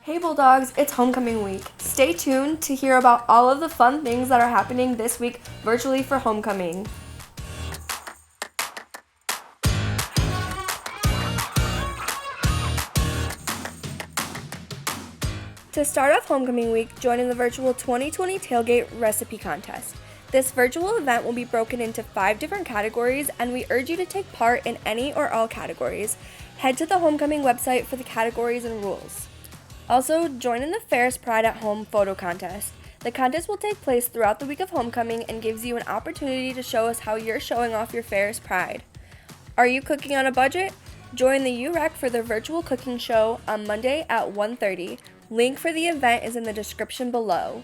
Hey Bulldogs, it's homecoming week. Stay tuned to hear about all of the fun things that are happening this week virtually for homecoming. To start off homecoming week, join in the virtual 2020 Tailgate recipe contest. This virtual event will be broken into 5 different categories, and we urge you to take part in any or all categories. Head to the homecoming website for the categories and rules. Also, join in the Ferris Pride at Home photo contest. The contest will take place throughout the week of homecoming and gives you an opportunity to show us how you're showing off your Ferris Pride. Are you cooking on a budget? Join the UREC for their virtual cooking show on Monday at 1:30. Link for the event is in the description below.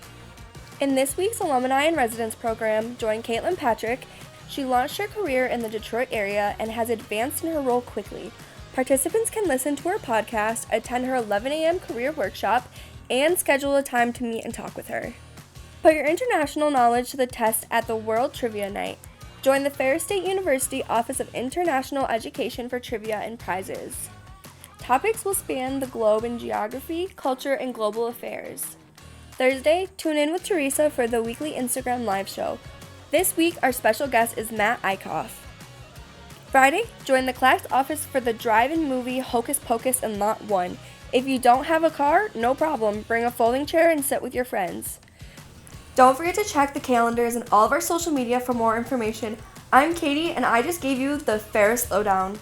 In this week's Alumni and Residence program, join Caitlin Patrick. She launched her career in the Detroit area and has advanced in her role quickly. Participants can listen to her podcast, attend her 11 a.m. career workshop, and schedule a time to meet and talk with her. Put your international knowledge to the test at the World Trivia Night. Join the Ferris State University Office of International Education for trivia and prizes. Topics will span the globe in geography, culture, and global affairs. Thursday, tune in with Teresa for the weekly Instagram live show. This week, our special guest is Matt Eichhoff. Friday, join the class office for the DriveIn Movie Hocus Pocus in Lot 1. If you don't have a car, no problem. Bring a folding chair and sit with your friends. Don't forget to check the calendars and all of our social media for more information. I'm Katie, and I just gave you the Ferris Lowdown.